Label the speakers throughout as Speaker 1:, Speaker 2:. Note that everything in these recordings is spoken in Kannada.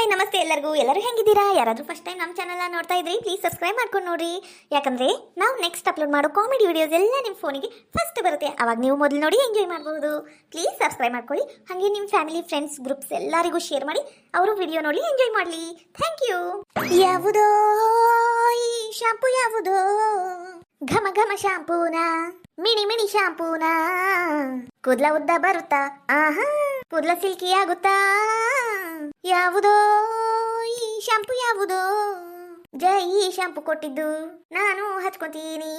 Speaker 1: ಹಾಯ್ ನಮಸ್ತೆ ಎಲ್ಲರೂ ಹೆಂಗಿದ್ದೀರಾ? ಯಾರಾದರೂ ಫಸ್ಟ್ ಟೈಮ್ ನಮ್ಮ ಚಾನಲ್ನ ನೋಡ್ತಾ ಇದ್ರಿ ಪ್ಲೀಸ್ ಸಬ್ಸ್ಕ್ರೈಬ್ ಮಾಡ್ಕೊಂಡು ನೋಡ್ರಿ. ಯಾಕಂದ್ರೆ ನಾವು ನೆಕ್ಸ್ಟ್ ಅಪ್ಲೋಡ್ ಮಾಡೋ ಕಾಮಿಡಿ ವಿಡಿಯೋಸ್ ಎಲ್ಲ ನಿಮ್ಮ ಫೋನಿಗೆ ಫಸ್ಟ್ ಬರುತ್ತೆ. ಅವಾಗ ನೀವು ಮೊದಲು ನೋಡಿ ಎಂಜಾಯ್ ಮಾಡಬಹುದು. ಪ್ಲೀಸ್ ಸಬ್ಸ್ಕ್ರೈಬ್ ಮಾಡ್ಕೊಳ್ಳಿ. ಹಾಗೆ ನಿಮ್ಮ ಫ್ಯಾಮಿಲಿ ಫ್ರೆಂಡ್ಸ್ ಗ್ರೂಪ್ಸ್ ಎಲ್ಲರಿಗೂ ಶೇರ್ ಮಾಡಿ ಅವರು ವಿಡಿಯೋ ನೋಡಿ ಎಂಜಾಯ್ ಮಾಡಲಿ. Thank you. ಯಾವುದೋ ಈ ಶಾಂಪೂ ಯಾವುದೋ ಘಮ ಘಮ ಶಾಂಪೂನ ಮಿಣಿ ಮಿಣಿ ಶಾಂಪೂನ ಕೂದಲ ಉದ್ದ ಬರುತ್ತಾ ಆಹಾ ಕೂದಲ ಸಿಲ್ಕಿ ಆಗುತ್ತಾ ಯಾವುದೋ ಈ ಶಾಂಪು ಯಾವುದೋ ಜೈ ಈ ಶಾಂಪು ಕೊಟ್ಟಿದ್ದು ನಾನು ಹಚ್ಕೊಂತೀನಿ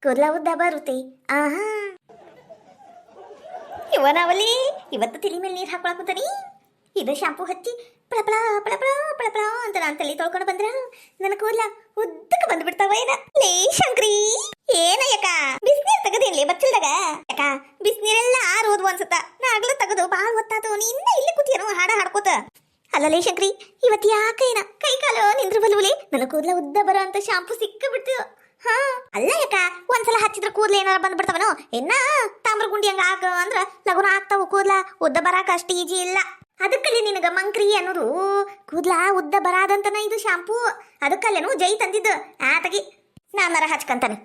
Speaker 1: ಕೂದಲ ಉದ್ದ ಬರುತ್ತೆ ಆಹಾ ಇವನಾವಲಿ ಇವತ್ತು ತಿಳಿ ಮೇಲೆ ನೀರು ಹಾಕೊಳಕುತ್ತಾನಿ. ಇದು ಶಾಂಪು ಹಚ್ಚಿ ಪಳಪಳ ಪಳಪಳ ಪಳಪಳ ಅಂತ ನಾನು ತಲೆ ತೊಳ್ಕೊಂಡು ಬಂದ್ರ ನನ್ನ ಕೂದಲ ಉದ್ದಕ್ಕೆ ಬಂದ್ಬಿಡ್ತಾವ ಏನ. ಲೇ ಶಂಕ್ರಿ ಏನಯ್ಯಕ್ಕ ಬಿಸಿನೀರು ತೆಗದೇನ್ಲಿ ಬಚ್ಚಲ್ದಾಗ ಯಾಕ ಬಿಸಿನೀರೆಲ್ಲ ಆರೋದು ಅನ್ಸುತ್ತ ನಾಗ್ಲ ತೆಗದು ಬಾಳ ಹೊತ್ತಾತು ನಿನ್ನ ಇಲ್ಲಿ ಕೂತಿಯನು ಹಾಡ ಹಾಡ್ಕೋತ. ಅಲ್ಲಲೇ ಶಂಕ್ರಿ ಇವತ್ತು ಯಾಕೇನ ಕೈ ಕಾಲು ನಿಂದ್ರ ಬಲ್ವುಲಿ ನನ್ನ ಕೂದಲ ಉದ್ದ ಬರೋ ಅಂತ ಶಾಂಪು ಸಿಕ್ಕ ಬಿಡ್ತೀವ. ಹಾ ಅಲ್ಲ ಯಾಕ ಒಂದ್ಸಲ ಹಚ್ಚಿದ್ರ ಕೂದಲು ಏನಾರ ಬಂದ್ಬಿಡ್ತಾವನೋ ಇನ್ನ ತಾಮ್ರ ಗುಂಡಿ ಹಂಗ ಆಗ ಅಂದ್ರ ಲಗುನ ಆಗ್ತಾವ ಕೂದಲ ಉದ್ದ ಬರಾಕ ಅಷ್ಟು ಈಜಿ ಇಲ್ಲ. ಅದಕ್ಕಲ್ಲಿ ನಿನಗ ಮಂಕ್ರಿ ಅನ್ನೋದು ಕೂದ್ಲ ಉದ್ದ ಬರಾದಂತನ ಇದು ಶಾಂಪೂ. ಅದಕ್ಕಲ್ಲೇನು ಜೈ ತಂದಿದ್ದು ಆತಗಿ ನಾನರ ಹಚ್ಕಂತಾನೆ.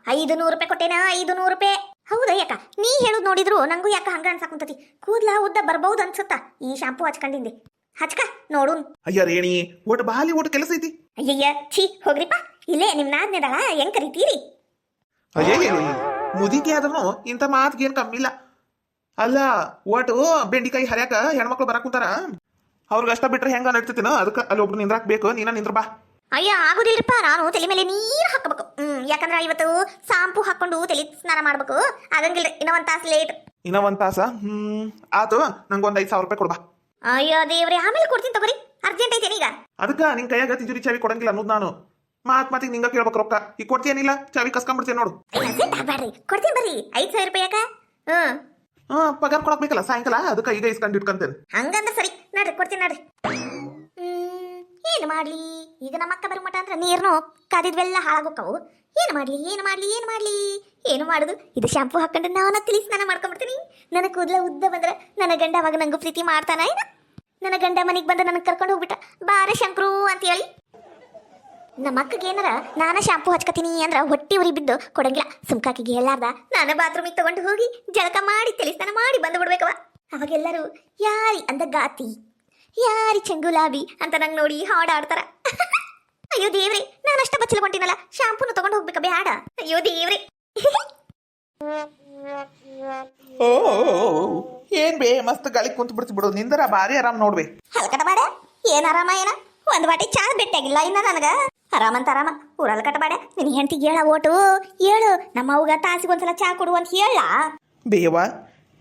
Speaker 1: 500 ರೂಪಾಯಿ ಕೊಟ್ಟೇನ 500 ರೂಪಾಯಿ. ಹೌದಾ ಯಾಕ ನೀ ಹೇಳುದು ನೋಡಿದ್ರು ನಂಗೂ ಯಾಕ ಹಂಗ ಅನ್ಸಾಕುಂತತಿ ಕೂದ್ಲ ಉದ್ದ ಬರ್ಬಹುದು ಅನ್ಸುತ್ತಾ ಈ ಶಾಂಪೂ ಹಚ್ಕೊಂಡಿಂದೆ. ಹಚ್ಕ ನೋಡು.
Speaker 2: ಅಯ್ಯ ರೇಣಿ ಒಟ್ಟು ಬಾಲಿ ಒಟ್ಟು ಕೆಲಸ ಐತಿ.
Speaker 1: ಅಯ್ಯಯ್ಯ ಛೀ ಹೋಗ್ರಿಪ್ಪ ಇಲ್ಲೇ ನಿಮ್ ನಾದ್ನೆದಾಳ ಹೆಂಗ್ ಕರಿತೀರಿ.
Speaker 2: ಅಯ್ಯ ಮುದಿಗೆ ಆದ್ರೂ ಇಂಥ ಮಾತಿಗೆ ಏನ್ ಕಮ್ಮಿ ಇಲ್ಲ. ಅಲ್ಲ ಒಟ್ಟು ಬೆಂಡಿಕಾಯಿ ಹರ್ಯಾಕ ಹೆಣ್ಮಕ್ಳು ಬರಾಕ್ ಕುಂತಾರ ಅವ್ರಿಗೆ ಅಷ್ಟ ಬಿಟ್ರೆ ಹೆಂಗ ನಡ್ತೇನ ಅದಕ್ಕೆ ಅಲ್ಲಿ ಒಬ್ರು ನಿಂದ್ರಾಕ್ ಬೇಕು. ನೀನ ನಿಂದ್ರ ಬಾ.
Speaker 1: ಅಯ್ಯ ಆಗುದಿಲ್ರಿಪ್ಪ ನಾನು ತಲೆ ಮೇಲೆ ನೀರು ಹಾಕಬೇಕು. ಯಾಕಂದ್ರ ಇವತ್ತು ಶಾಂಪೂ ಹಾಕೊಂಡು ತಲೆ ಸ್ನಾನ ಮಾಡ್ಬೇಕು. ಆಗಂಗಿಲ್ರಿ ಇನ್ನ ಒಂದ್ ತಾಸು ಲೇಟ್.
Speaker 2: ಇನ್ನ ಒಂದ್ ತಾಸ ಆತು ನಂಗೊಂದ್ 5,000 ರೂಪಾಯಿ ಕೊಡ್ಬಾ.
Speaker 1: ಅಯ್ಯೋ ದೇವ್ರಿ ಆಮೇಲೆ ಕೊಡ್ತೀನಿ ತಗೋರಿ ಅರ್ಜೆಂಟ್ ಐತೇನ ಈಗ.
Speaker 2: ಅದಕ್ಕ ನಿನ್ ಕೈಯಾಗ ತಿಜುರಿ ಚಾವಿ ಕೊಡಂಗಿಲ್ಲ ಅನ್ನೋದು ನಾನು ಮಾತಿಗೆ ನಿಂಗ ಕೇಳ್ಬೇಕು ರೊಕ್ಕ. ಈಗ ಕೊಡ್ತೀಯನಿಲ್ಲ ಚಾವಿ ಕಸ್ಕೊಂಡ್ಬಿಡ್ತೀನಿ ನೋಡು.
Speaker 1: ಬ್ಯಾಡ್ರಿ ಕೊಡ್ತೀನಿ ಬರ್ರಿ 5,000 ರೂಪಾಯಿ ಯಾಕ.
Speaker 2: ಪಗಾರ ಕೊಡಕ್ ಬೇಕಲ್ಲ ಸಾಯಂಕಾಲ ಅದಕ್ಕೆ ಈಗ ಇಸ್ಕೊಂಡು ಇಟ್ಕೊಂತೇನೆ.
Speaker 1: ಹಂಗಂದ್ರ ಸರಿ ನಡ್ರಿ ಕೊಡ್ತೀನಿ ನಡ್ರಿ. ಏನು ಮಾಡ್ಲಿ ಈಗ ನಮ್ಮ ಅಕ್ಕ ಬರೋ ಮಠ ಅಂದ್ರ ನೀರ್ನು ಕಾದಿದ್ವೆಲ್ಲ ಹಾಳಾಗೋಕ್ಕವು. ಏನು ಮಾಡ್ಲಿ ಏನು ಮಾಡುದು ಇದು ಶಾಂಪೂ ಹಾಕೊಂಡು ನಾನು ತಿಳಿ ಸ್ನಾನ ಮಾಡ್ಕೊಂಡ್ಬಿಡ್ತೀನಿ. ನನ್ನ ಕೂದಲ ಉದ್ದ ಬಂದ್ರ ನನ್ನ ಗಂಡ ಅವಾಗ ನಂಗೂ ಪ್ರೀತಿ ಮಾಡ್ತಾನ ಏನ. ನನ್ನ ಗಂಡ ಮನೆಗೆ ಬಂದ ನನಗೆ ಕರ್ಕೊಂಡು ಹೋಗ್ಬಿಟ್ಟ ಬಾರೆ ಶಂಕ್ರು ಅಂತ ಹೇಳಿ. ನಮ್ಮ ಅಕ್ಕಗೆ ಏನಾರ ನಾನ ಶಾಂಪೂ ಹಚ್ಕತೀನಿ ಅಂದ್ರ ಹೊಟ್ಟಿ ಉರಿ ಬಿದ್ದು ಕೊಡಂಗಿಲ್ಲ. ಸುಮ್ಕಾಕಿಗೆ ಹೇಳಾರ್ದ ನಾನು ಬಾತ್ರೂಮಿಗೆ ತಗೊಂಡು ಹೋಗಿ ಜಳಕ ಮಾಡಿ ತಲೆಸ್ನಾನ ಮಾಡಿ ಬಂದು ಬಿಡ್ಬೇಕವ. ಅವಾಗೆಲ್ಲರೂ ಯಾರಿ ಅಂದ ಗಾತಿ ಯಾರಿ ಚೆಂಗುಲಾಬಿ ಅಂತ ನಂಗೆ ನೋಡಿ ಹಾಡಾಡ್ತಾರ. ಅಯ್ಯೋ ದೇವ್ರಿ ನಾನಷ್ಟ ಬಚ್ಚಲ್ಕೊಂಡಿನಲ್ಲ ಶಾಂಪೂನು ತಗೊಂಡು ಹೋಗ್ಬೇಕ ಬೇಡ. ಅಯ್ಯೋ ದೇವ್ರಿ
Speaker 2: ಓ ಏನ್ ಬೇ ಮಸ್ತ್ ಗಾಳಿ ಕುಂತ ಬಿಡ್ತಿ ಬಿಡು ನಿಂದರ ಬಾರಿ ಆರಾಮ್ ನೋಡ್ಬೇ.
Speaker 1: ಹಲ್ಕಟ ಬಾಡ ಏನ್ ಆರಾಮ ಏನ ಒಂದ್ ಬಾಟಿ ಚಾ ಬೆಟ್ಟಾಗಿಲ್ಲ ಇನ್ನ ನನಗ. ಆರಾಮಂತ ಆರಾಮ ಊರಲ್ ಕಟಬಾಡೆ ನಿನ್ ಹೆಂಡತಿಗೆ ಹೇಳ ಓಟು ಹೇಳು ನಮ್ಮ ಅವ್ಗ ತಾಸಿಗೊಂದ್ಸಲ ಚಾ ಕೊಡು ಅಂತ ಹೇಳ.
Speaker 2: ಬೇವ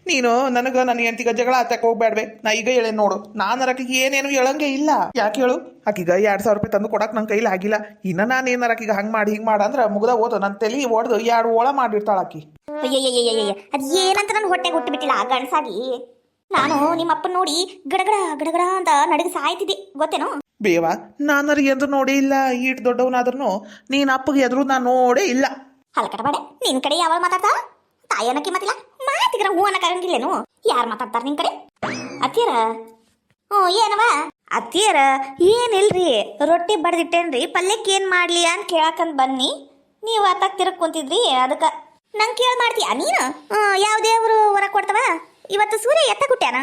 Speaker 2: ನೀನು ನನಗ ನನ್ನ ಹೆಂಡತಿಗ ಜಗಳ ಹತ್ತಕ್ಕೆ ಹೋಗ್ಬೇಡ್ಬೇ. ನಾ ಈಗ ಹೇಳೇ ನೋಡು ನಾನು ಆಕಿಗೆ ಏನೇನು ಹೇಳಂಗೆ ಇಲ್ಲ. ಯಾಕೆ ಹೇಳು ಆಕಿಗ 2,000 ರೂಪಾಯಿ ತಂದು ಕೊಡಕ್ ನನ್ ಕೈಲಿ ಆಗಿಲ್ಲ. ಇನ್ನ ನಾನು ಏನಾರ ಆಕಿಗ ಹಂಗ್ ಮಾಡಿ ಹಿಂಗ್ ಮಾಡ ಅಂದ್ರ ಮುಗ್ದ ಓದು ನನ್ನ ತಲೆ ಒಡ್ದು 2 ಓಳ ಮಾಡಿರ್ತಾಳ ಆಕಿ.
Speaker 1: ಅಯ್ಯಯ್ಯಯ್ಯಯ್ಯ ಅದ್ ಏನಂತ ನನ್ನ ಹೊಟ್ಟೆಗೆ ಹುಟ್ಟು ಬಿಟ್ಟಿಲ್ಲ ಗಂಡಸಾಗಿ. ನಾನು ನಿಮ್ಮಪ್ಪನ ನೋಡಿ ಗಡಗಡ ಗಡಗಡ ಅಂತ ನಡಗ ಸಾಯ್ತಿದ್ದೆ ಗೊತ್ತೇನು.
Speaker 2: ಬೇವ ನಾನರ ಎದ್ರು ನೋಡೇ ಇಲ್ಲ. ಈಟ್ ದೊಡ್ಡವನಾದ್ರೂ ನೀನ್ ಅಪ್ಪಗೆ ಎದ್ರು ನಾನು ನೋಡೇ ಇಲ್ಲ.
Speaker 1: ಹಲ್ಕಟ ಬಾಡೆ ನಿನ್ ಕಡೆ ಯಾವಾಗ ಮಾತಾಡ್ತಾ ತಾಯಿ ಅನ್ನಕ್ಕೆ ಮತ್ತಿಲ್ಲ ಮಾತಿಗ್ರ ಹೂ ಅನ್ನಕ್ಕಾಗಂಗಿಲ್ಲೇನು. ಯಾರು ಮಾತಾಡ್ತಾರ ನಿನ್ ಕಡೆ ಅತ್ತಿಯರ? ಏನವ ಅತ್ತಿಯರ ಏನಿಲ್ರಿ ರೊಟ್ಟಿ ಬಡ್ದಿಟ್ಟೇನ್ರಿ ಪಲ್ಯಕ್ಕೆ ಏನ್ ಮಾಡ್ಲಿ ಅಂತ ಕೇಳಕಂದ್ ಬನ್ನಿ. ನೀವು ಅತ್ತಾಗ ತಿರಗ್ ಕುಂತಿದ್ರಿ ಅದಕ್ಕ ನಂಗೆ ಕೇಳ್ ಮಾಡ್ತೀಯ ನೀನು. ಯಾವ ದೇವ್ರು ಹೊರ ಕೊಡ್ತವ ಇವತ್ತು ಸೂರ್ಯ ಎತ್ತ ಕುಟ್ಟ್ಯಾನ.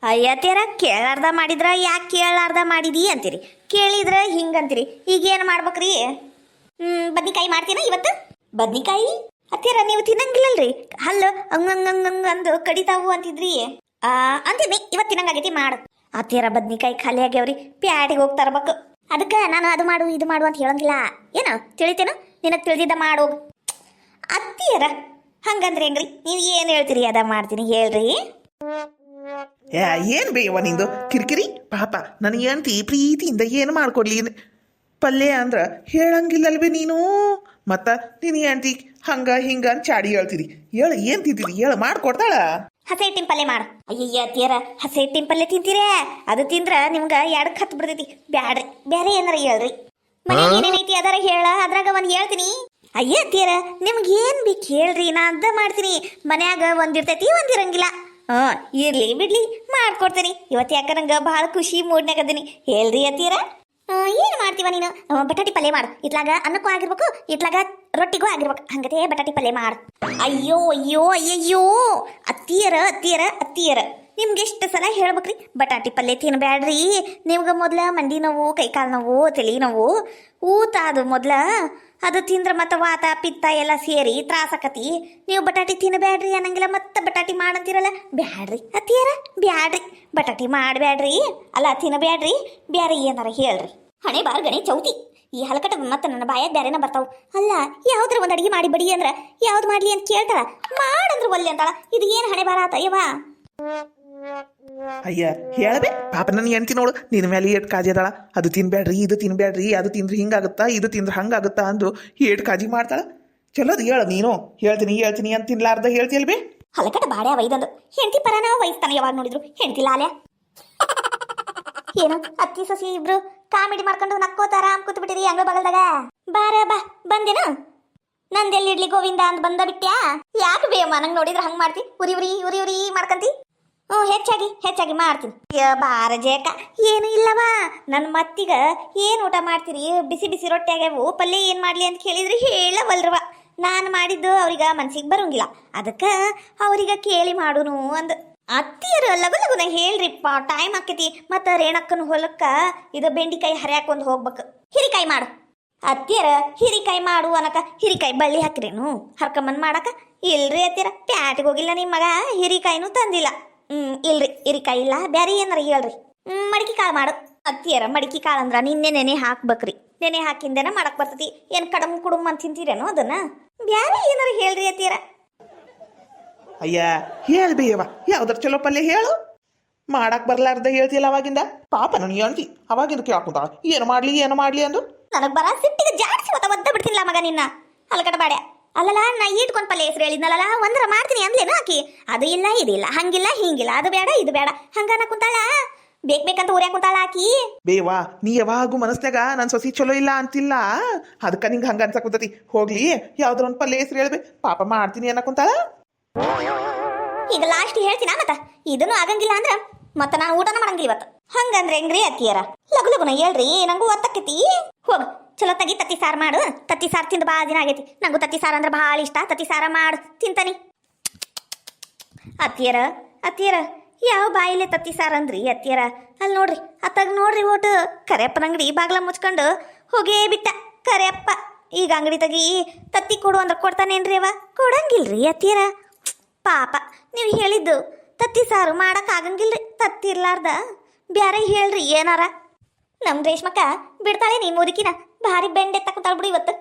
Speaker 1: ಅಯ್ಯತ್ತೀರ ಕೇಳಾರ್ದ ಮಾಡಿದ್ರ ಯಾಕೆ ಕೇಳಾರ್ದ ಮಾಡಿದಿ ಅಂತೀರಿ ಕೇಳಿದ್ರ ಹಿಂಗಂತೀರಿ. ಈಗ ಏನ್ ಮಾಡ್ಬೇಕ್ರಿ? ಬದ್ನಿಕಾಯಿ ಮಾಡ್ತೀನ ಇವತ್ತು. ಬದ್ನಿಕಾಯಿ ಅತ್ತೀರ ನೀವು ತಿನ್ನಂಗಿಲ್ಲಲ್ರಿ ಹಲ್ಲು ಹಂಗಂಗಂಗಂಗ ಅಂದು ಕಡಿತಾವು ಅಂತಿದ್ರಿ ಅಂತೀನಿ. ಇವತ್ತು ತಿನ್ನಂಗಾಗೈತಿ ಮಾಡು. ಅತ್ತೀರ ಬದ್ನಿಕಾಯಿ ಖಾಲಿ ಆಗ್ಯಾವ್ರಿ ಪ್ಯಾಟಿಗೆ ಹೋಗ್ತಾ ಇರ್ಬೇಕು. ಅದಕ್ಕೆ ನಾನು ಅದು ಮಾಡು ಇದು ಮಾಡು ಅಂತ ಹೇಳಂಗಿಲ್ಲ. ಏನು ತಿಳಿತೇನು ನಿನಗೆ ತಿಳಿದಿದ್ದ ಮಾಡು. ಅತ್ತೀರ ಹಂಗಂದ್ರೆ ಹೆಂಗ್ರಿ ನೀವು ಏನು ಹೇಳ್ತೀರಿ ಅದ ಮಾಡ್ತೀನಿ ಹೇಳ್ರಿ.
Speaker 2: ಏನ್ ಬೇವ ನಿಂದು ಕಿರಿಕಿರಿ ಪಾಪ ನನಗೆ ಹೆಂಡತಿ ಪ್ರೀತಿಯಿಂದ ಏನು ಮಾಡ್ಕೊಡ್ಲಿ ಪಲ್ಯ ಅಂದ್ರ ಹೇಳಂಗಿಲ್ಲಲ್ವೇ ನೀನು. ಮತ್ತ ನಿನ್ ಹೆಂಡತಿ ಹಂಗ ಹಿಂಗ ಅಂತ ಚಾಡಿ ಹೇಳ್ತೀರಿ. ಹೇಳ ಏನ್ ತಿಂತೀರಿ ಹೇಳ ಮಾಡ್ಕೊಡ್ತಾಳ.
Speaker 1: ಹಸೆ ಹಿಟ್ಟಿನ ಪಲ್ಯ ಮಾಡು. ಅಯ್ಯಯ್ಯ ಅತ್ತಿಯರ ಹಸೆ ಹಿಟ್ಟಿನ ಪಲ್ಯ ತಿಂತೀರೇ ಅದು ತಿಂದ್ರ ನಿಮ್ಗ ಎಡಕ್ ಹತ್ ಬಿಡ್ತೈತಿ. ಬ್ಯಾಡ್ರಿ ಬೇರೆ ಏನಾರ ಹೇಳ್ರಿ. ಮನೆಗೆ ಏನೇನೈತಿ ಅದರ ಹೇಳ ಅದ್ರಾಗ ಒಂದ್ ಹೇಳ್ತೀನಿ. ಅಯ್ಯ ಅತ್ತಿಯರ ನಿಮ್ಗೆ ಏನ್ ಬೇಕು ಹೇಳ್ರಿ ನಾ ಅದ ಮಾಡ್ತೀನಿ. ಮನ್ಯಾಗ ಒಂದಿರ್ತೈತಿ ಒಂದಿರಂಗಿಲ್ಲ. ಇರ್ಲಿ ಬಿಡ್ಲಿ ಮಾಡ್ಕೊಡ್ತೀನಿ. ಇವತ್ತು ಯಾಕ ನಂಗೆ ಭಾಳ ಖುಷಿ ಮೂಡ್ನಾಗ ಅದೀನಿ. ಹೇಳ್ರಿ ಅತ್ತೀರ ಏನು ಮಾಡ್ತೀವ ನೀನು? ಬಟಾಟಿ ಪಲ್ಯ ಮಾಡು. ಇತ್ಲಾಗ ಅನ್ನಕ್ಕೂ ಆಗಿರ್ಬೇಕು, ಇತ್ಲಾಗ ರೊಟ್ಟಿಗೂ ಆಗಿರ್ಬೇಕು. ಹಂಗತೆ ಬಟಾಟಿ ಪಲ್ಯ ಮಾಡು. ಅಯ್ಯೋ ಅಯ್ಯೋ ಅಯ್ಯಯ್ಯೋ ಅತ್ತಿಯರ ಅತ್ತಿಯರ ಅತ್ತಿಯರ ನಿಮ್ಗೆ ಎಷ್ಟು ಸಲ ಹೇಳ್ಬೇಕ್ರಿ ಬಟಾಟಿ ಪಲ್ಯ ತಿನ್ಬ್ಯಾಡ್ರಿ. ನಿಮ್ಗೆ ಮೊದ್ಲ ಮಂಡಿ ನೋವು, ಕೈಕಾಲು ನೋವು, ತಲೆ ನೋವು, ಊತ ಅದು ಮೊದ್ಲ ಅದು ತಿಂದ್ರೆ ಮತ್ತೆ ವಾತ ಪಿತ್ತ ಎಲ್ಲ ಸೇರಿ ತ್ರಾಸಕತಿ. ನೀವು ಬಟಾಟಿ ತಿನ್ನಬ್ಯಾಡ್ರಿ ಅನ್ನಂಗಿಲ್ಲ, ಮತ್ತೆ ಬಟಾಟಿ ಮಾಡಂತೀರಲ್ಲ. ಬ್ಯಾಡ್ರಿ ಅತ್ತಿಯರ ಬ್ಯಾಡ್ರಿ, ಬಟಾಟಿ ಮಾಡಬ್ಯಾಡ್ರಿ. ಅಲ್ಲ ತಿನ್ನಬ್ಯಾಡ್ರಿ, ಬ್ಯಾರೆ ಏನಾರ ಹೇಳ್ರಿ. ಹಣೆ ಬಾರ್ ಗಣೆ ಚೌತಿ ಈ ಹಲಕಟ ಮತ್ತೆ ನನ್ನ ಬಾಯಾಗ ಬ್ಯಾರೇನ ಬರ್ತಾವ. ಅಲ್ಲ ಯಾವ್ದ್ರ ಒಂದು ಅಡಿಗೆ ಮಾಡಿ ಬಡಿ ಅಂದ್ರ ಯಾವ್ದು ಮಾಡ್ಲಿ ಅಂತ ಕೇಳ್ತಾಳ, ಮಾಡಂದ್ರ ಒಲ್ಲೆ ಅಂತಾಳ. ಇದು ಏನು ಹಣೆ ಬಾರ ಆತ ಯವ್ವ?
Speaker 2: ಅಯ್ಯ ಹೇಳಬೇ ಪಾಪ ನನ್ನ ಹೆಂಡ್ತಿ ನೋಡು ನಿನ್ನ ಮೇಲೆ ಏಟ್ ಕಾಜಿ ಅದಾಳ. ಅದು ತಿನ್ಬೇಡ್ರಿ, ಇದು ತಿನ್ಬೇಡ್ರಿ, ಅದು ತಿಂದ್ರೆ ಹಿಂಗಾಗುತ್ತಾ, ಇದು ತಿಂದ್ರೆ ಹಂಗಾಗುತ್ತಾ ಅಂದು ಏಟ್ ಕಾಜಿ ಮಾಡ್ತಾಳ. ಚಲೋದು ಹೇಳು ನೀನು. ಹೇಳ್ತೀನಿ ಅಂತ ತಿನ್ಲಾರ್ದ ಹೇಳ್ತಿಯಲ್ಬೇ.
Speaker 1: ಹಲಕಟ ಬಾಡ್ಯಾ ವೈದಂದು ಹೆಂಡತಿ ಪರನ ವಹಿಸ್ತಾನೆ. ಯಾವಾಗ ನೋಡಿದ್ರು ಹೆಂಡತಿ ಲಾಲ್ಯ. ಏನು ಅತ್ತಿ ಸಸಿ ಇಬ್ರು ಕಾಮಿಡಿ ಮಾಡ್ಕೊಂಡು ನಕ್ಕೋತಾರ ಕೂತ್ ಬಿಟ್ಟಿರಿ ಅಂಗಳ ಬಗಲ್ದಾಗ. ಬಾರ ಬಾ ಬಂದೇನ? ನಂದೆಲ್ಲಿ ಇಡ್ಲಿ ಗೋವಿಂದ ಅಂತ ಬಂದ ಬಿಟ್ಟ್ಯಾ? ಯಾಕೆ ಬೇಯಮ್ಮ ನಂಗೆ ನೋಡಿದ್ರೆ ಹಂಗೆ ಮಾಡ್ತಿ? ಉರಿ ಉರಿ ಉರಿ ಉರಿ ಮಾಡ್ಕಂತಿ? ಹೆಚ್ಚಾಗಿ ಮಾಡ್ತೀನಿ. ಬಾರ ಜೇಕ ಏನು ಇಲ್ಲವಾ ನನ್ನ ಮತ್ತಿಗ ಏನು ಊಟ ಮಾಡ್ತೀರಿ? ಬಿಸಿ ಬಿಸಿ ರೊಟ್ಟಿ ಆಗ್ಯಾವು, ಪಲ್ಯ ಏನು ಮಾಡಲಿ ಅಂತ ಕೇಳಿದ್ರೆ ಹೇಳವಲ್ರವ. ನಾನು ಮಾಡಿದ್ದು ಅವ್ರಿಗೆ ಮನ್ಸಿಗೆ ಬರೋಂಗಿಲ್ಲ, ಅದಕ್ಕೆ ಅವ್ರಿಗೆ ಕೇಳಿ ಮಾಡುನು ಅಂದು. ಅತ್ತಿಯರು ಲಗು ಲಗುನ ಹೇಳ್ರಿಪ್ಪ, ಟೈಮ್ ಆಕೈತಿ. ಮತ್ತು ರೇಣಕ್ಕನ ಹೊಲಕ್ಕ ಇದು ಬೆಂಡಿಕಾಯಿ ಹರಿಯಾಕೊಂದು ಹೋಗ್ಬೇಕು. ಹಿರಿಕಾಯಿ ಮಾಡು ಅತ್ತಿಯರ, ಹಿರಿಕಾಯಿ ಮಾಡು ಅನ್ನಕ ಹಿರಿಕಾಯಿ ಬಳ್ಳಿ ಹಾಕಿರೇನು ಹರ್ಕಮ್ಮನ್ ಮಾಡಕ? ಇಲ್ರಿ ಅತ್ತಿಯರ, ಪ್ಯಾಟಿಗೆ ಹೋಗಿಲ್ಲ ನಿಮ್ಮ ಮಗ, ಹಿರಿಕಾಯಿನೂ ತಂದಿಲ್ಲ. ಇಲ್ರಿ ಹಿರಿಕಾಯಿ ಇಲ್ಲ, ಬ್ಯಾರೆ ಏನಾರ ಹೇಳ್ರಿ. ಮಡಿಕೆ ಕಾಳು ಮಾಡು ಅತ್ತಿಯರ. ಮಡಿಕೆ ಕಾಳು ಅಂದ್ರ ನಿನ್ನೆ ನೆನೆ ಹಾಕ್ಬೇಕ್ರಿ. ನೆನೆ ಹಾಕಿಂದೇನ ಮಾಡಕ್ ಬರ್ತತಿ. ಏನು ಕಡಮ್ ಕುಡುಮ್ ಅಂತ ತಿಂತೀರೇನೋ ಅದನ್ನ? ಬ್ಯಾರೆ ಏನಾರ ಹೇಳ್ರಿ ಅತ್ತಿಯರ.
Speaker 2: ಅಯ್ಯ ಹೇಳ್ಬೇಯವ್ವ, ಯಾವ್ದಾರ ಚಲೋ ಪಲ್ಯ ಹೇಳು. ಮಾಡಕ್ ಬರ್ಲಾರ್ದ ಹೇಳ್ತಿಲ್ಲ ಅವಾಗಿಂದ. ಪಾಪ ನನ್ನ ಹೆಂಡ್ತಿ ಅವಾಗಿಂದ ಕೇಳ್ಕೊಂತಾಳ ಏನು ಮಾಡ್ಲಿ ಅಂದು.
Speaker 1: ನನಗೆ ಬರ ಸಿಟ್ಟಿಗೆ ಜಾಡ್ಸಿ ಒದ್ದ ಬಿಡ್ತೀನಿಲ್ಲ ಮಗ ನಿನ್ನ ಹಲಕಟ ಬಾಡ್ಯ. ಅಲ್ಲಲ್ಲ ನಾ ಇಟ್ಕೊಂಡ್ ಪಲ್ಯ ಹೆಸರು ಹೇಳಿದ್ನಲ್ಲ, ಒಂದರ ಮಾಡ್ತೀನಿ ಅಂದ್ಲೇನು ಆಕಿ? ಅದು ಇಲ್ಲ ಇದಿಲ್ಲ, ಹಂಗಿಲ್ಲ ಹಿಂಗಿಲ್ಲ, ಅದು ಬೇಡ ಇದು ಬೇಡ ಹಂಗನ ಕುಂತಾಳ. ಬೇಕಂತ ಊರ್ಯಾಕ ಕುಂತಾಳ ಆಕಿ.
Speaker 2: ಬೇವಾ ನೀ ಯಾವಾಗೂ ಮನಸ್ನಾಗ ನನ್ನ ಸೊಸಿ ಚಲೋ ಇಲ್ಲ ಅಂತಿಲ್ಲ, ಅದಕ್ಕೆ ನಿಂಗೆ ಹಂಗ ಅನ್ಸಕುಂತತಿ. ಹೋಗ್ಲಿ ಯಾವ್ದಾರ ಒಂದು ಪಲ್ಯ ಹೆಸರು ಹೇಳ್ಬೇ, ಪಾಪ ಮಾಡ್ತೀನಿ ಅನ್ನಕುಂತಾಳ.
Speaker 1: ಈಗ ಲಾಸ್ಟ್ ಹೇಳ್ತೀನ ಮತ್ತ ಇದನ್ನು ಆಗಂಗಿಲ್ಲ ಅಂದ್ರ ಮತ್ತ ನಾನು ಊಟನ ಮಾಡಂಗಿಲ್ಲ ಇವತ್ತು. ಹಂಗಂದ್ರೆ ಹೆಂಗ್ರಿ ಅತ್ತಿಯರ? ಲಗು ಲಗುನ ಹೇಳ್ರಿ, ನಂಗೂ ಒತ್ತಕ್ಕೈತಿ. ಹೋಗ್ ಚಲೋ ತಗಿ ತತ್ತಿ ಸಾರು ಮಾಡು. ತತ್ತಿ ಸಾರು ತಿಂದು ಭಾಳ ದಿನ ಆಗೈತಿ. ನಂಗೂ ತತ್ತಿ ಸಾರು ಅಂದ್ರೆ ಭಾಳ ಇಷ್ಟ. ತತ್ತಿ ಸಾರ ಮಾಡು ತಿಂತಾನಿ. ಅತ್ತಿಯರ ಯಾವ ಬಾಯಿಲೆ ತತ್ತಿ ಸಾರು ಅಂದ್ರಿ ಅತ್ತಿಯರ? ಅಲ್ಲಿ ನೋಡ್ರಿ ಅತ್ತಾಗ ನೋಡ್ರಿ ಓಟು ಕರೆಯಪ್ಪನ ಅಂಗಡಿ ಬಾಗ್ಲ ಮುಚ್ಕೊಂಡು ಹೋಗೇ ಬಿಟ್ಟ ಕರೆಯಪ್ಪ. ಈಗ ಅಂಗಡಿ ತಗಿ ತತ್ತಿ ಕೊಡು ಅಂದ್ರೆ ಕೊಡ್ತಾನೇನ್ರಿ ಅವ? ಕೊಡಂಗಿಲ್ರಿ ಅತ್ತಿಯರ. ಪಾಪ ನೀವು ಹೇಳಿದ್ದು ತತ್ತಿ ಸಾರು ಮಾಡಕ್ ಆಗಂಗಿಲ್ರಿ ತತ್ತಿ ಇರ್ಲಾರ್ದ. ಬ್ಯಾರೆ ಹೇಳ್ರಿ ಏನಾರ. ನಮ್ ರೇಷ್ಮಕ್ಕ ಬಿಡ್ತಾಳೆ ನೀ ಮುದುಕಿನ, ಭಾರಿ ಬೆಂಡೆ ತಕೊಂತಾಳ ಬಿಡು ಇವತ್ತು.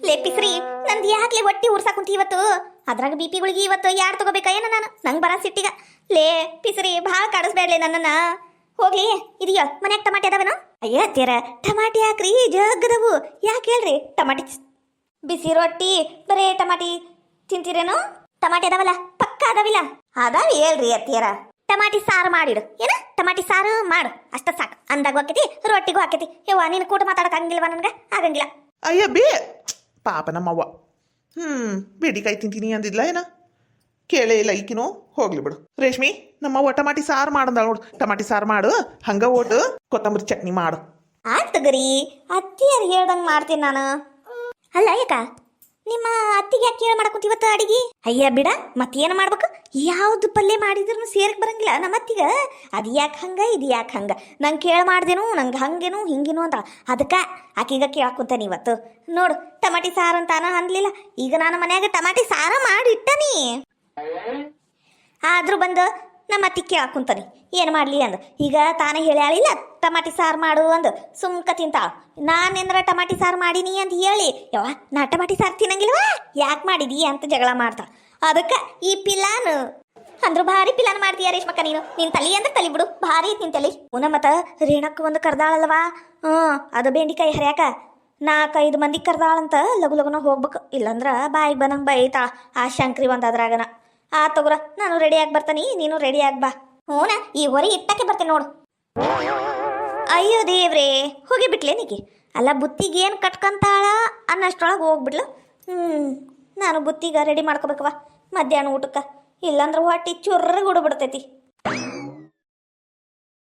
Speaker 1: ಲೇಪಿಸ್ರಿ ನಂದು ಯಾಕ್ಲೆ ಹೊಟ್ಟಿ ಉರ್ಸಾಕುಂತಿ ಇವತ್ತು? ಅದ್ರಾಗ ಬಿ ಪಿ ಗುಳಿಗೆ ಇವತ್ತು ಯಾರು ತಗೋಬೇಕಾ ಏನ? ನಂಗೆ ಬರ ಸಿಟ್ಟಿಗ ಲೇ ಪಿಸ್ರಿ ಭಾಳ ಕಾಡಿಸ್ಬೇಡ್ಲೆ ನನ್ನನ್ನ. ಹೋಗ್ಲಿ ಇದೆಯೋ ಮನ್ಯಾಗ ಟಮಾಟೆ ಅದಾವೇನೋ? ಅಯ್ಯ ತೀರ ಟಮಾಟಿ ಹಾಕ್ರಿ ಜಗ್ಗದವು. ಯಾಕೆ ಹೇಳ್ರಿ? ಟಮಾಟಿ ಬಿಸಿ ರೊಟ್ಟಿ ಬರೇ ಟಮಾಟಿ ತಿಂತೀರೇನು? ಟಮಾಟಿ ಅದಾವಲ್ಲ ಪಕ್ಕ ಅದಾವಿಲ್ಲ? ಅದಾವ ಹೇಳ್ರಿ ಅತ್ತಿಯರ. ಟಮಾಟಿ ಸಾರು ಮಾಡಿಡು. ಏನ ಟಮಾಟಿ ಸಾರು ಮಾಡು ಅಷ್ಟ ಸಾಕು. ಅಂದಾಗ ಹಾಕೈತಿ, ರೊಟ್ಟಿಗೂ ಹಾಕೈತಿ. ಯವ್ವ ನೀನು ಕೂಟ ಮಾತಾಡಕ್ ಆಗಂಗಿಲ್ವ? ನನ್ಗೆ ಆಗಂಗಿಲ್ಲ.
Speaker 2: ಅಯ್ಯ ಬೇ ಪಾಪ ನಮ್ಮವ್ವ. ಬೇಡಿಕಾಯಿ ತಿಂತೀನಿ ಅಂದಿದ್ಲ ಏನ? ಕೇಳೇ ಇಲ್ಲ ಈಕಿನು. ಹೋಗ್ಲಿ ಬಿಡು ರೇಷ್ಮಿ, ನಮ್ಮವ್ವ ಟಮಾಟಿ ಸಾರು ಮಾಡಂದ ನೋಡು. ಟಮಾಟಿ ಸಾರು ಮಾಡು, ಹಂಗ ಓಟು ಕೊತ್ತಂಬರಿ ಚಟ್ನಿ ಮಾಡು.
Speaker 1: ಆಯ್ತು ಗರಿ, ಅತ್ತಿಯರು ಹೇಳ್ದಂಗೆ ಮಾಡ್ತೀನಿ ನಾನು. ಅಲ್ಲ ಯಾಕ ನಿಮ್ಮ ಅತ್ತಿಗೆ ಯಾಕೆ ಕೇಳ ಮಾಡಕ್ ಇವತ್ತು ಅಡಿಗೆ? ಅಯ್ಯ ಬಿಡ, ಮತ್ತೇನು ಮಾಡ್ಬೇಕು? ಯಾವ್ದು ಪಲ್ಯ ಮಾಡಿದ್ರು ಸೇರಕ್ ಬರಂಗಿಲ್ಲ ನಮ್ಮ ಅತ್ತಿಗ. ಅದು ಯಾಕೆ ಹಂಗ ಇದು ಯಾಕೆ ಹಂಗ ನಂಗೆ ಕೇಳ ಮಾಡ್ದೇನು, ನಂಗೆ ಹಂಗೇನು ಹಿಂಗೇನು ಅಂತ. ಅದಕ್ಕೆ ಆಕೀಗ ಕೇಳಕ್ಕಂತಾನೆ ಇವತ್ತು. ನೋಡು ಟಮಾಟಿ ಸಾರು ಅಂತಾನ ಅನ್ಲಿಲ್ಲ. ಈಗ ನಾನು ಮನ್ಯಾಗ ಟಮಾಟಿ ಸಾರ ಮಾಡಿ ಇಟ್ಟನಿ. ಆದ್ರೂ ಬಂದು ನಮ್ಮ ಅತ್ತಿ ಕೇಳಕ್ಕಂತಾನೆ ಏನು ಮಾಡ್ಲಿ ಅಂದ. ಈಗ ತಾನೇ ಹೇಳ್ಯಾಳಿಲ್ಲ ಟಮಾಟಿ ಸಾರು ಮಾಡು ಅಂದು ಸುಮ್ಕ ತಿಂತಾಳ. ನಾನೇನಾರ ಟಮಾಟಿ ಸಾರು ಮಾಡೀನಿ ಅಂತ ಹೇಳಿ ಯವ್ವ ನಾ ಟಮಾಟಿ ಸಾರು ತಿನ್ನಂಗಿಲ್ವಾ ಯಾಕೆ ಮಾಡಿದಿ ಅಂತ ಜಗಳ ಮಾಡ್ತಾಳ. ಅದಕ್ಕೆ ಈ ಪಿಲಾನ್ ಅಂದ್ರು ಭಾರಿ ಪಿಲಾನ್ ಮಾಡ್ತೀಯ ರೇಷ್ಮಕ್ಕ ನೀನು. ನಿನ್ ತಲಿ ಅಂದ್ರೆ ತಲಿ ಬಿಡು, ಭಾರಿ ನಿನ್ ತಲಿ. ಮತ್ತ ರೇಣಕ್ಕ ಒಂದು ಕರ್ದಾಳಲ್ವಾ, ಅದು ಬೆಂಡಿಕಾಯಿ ಹರಿಯಾಕ 4-5 ಮಂದಿ ಕರ್ದಾಳಂತ. ಲಗು ಲಗುನ ಹೋಗ್ಬೇಕು, ಇಲ್ಲಂದ್ರ ಬಾಯಿಗೆ ಬಂದಂಗೆ ಬೈತಾಳ ಆ ಶಂಕ್ರಿ ಒಂದು. ಅದ್ರಾಗನ ಆ ತಗೋರ ನಾನು ರೆಡಿಯಾಗಿ ಬರ್ತಾನಿ, ನೀನು ರೆಡಿಯಾಗಿ ಬಾ. ಹ್ಞೂನ ಈ ಹೊರಿ ಇಟ್ಟಕ್ಕೆ ಬರ್ತೇನೆ ನೋಡು. ಅಯ್ಯೋ ದೇವ್ರೇ ಹೋಗಿ ಬಿಟ್ಲೆ ನೀಕಿ. ಅಲ್ಲ ಬುತ್ತಿಗೆ ಏನು ಕಟ್ಕೊಂತಾಳ ಅನ್ನಷ್ಟೊಳಗೆ ಹೋಗ್ಬಿಡ್ಲು. ನಾನು ಬುತ್ತಿಗೆ ರೆಡಿ ಮಾಡ್ಕೋಬೇಕವ ಮಧ್ಯಾಹ್ನ ಊಟಕ್ಕೆ. ಇಲ್ಲಾಂದ್ರೆ ಹೊಟ್ಟಿ ಚುರ್ರ ಗುಡು ಬಿಡ್ತೈತಿ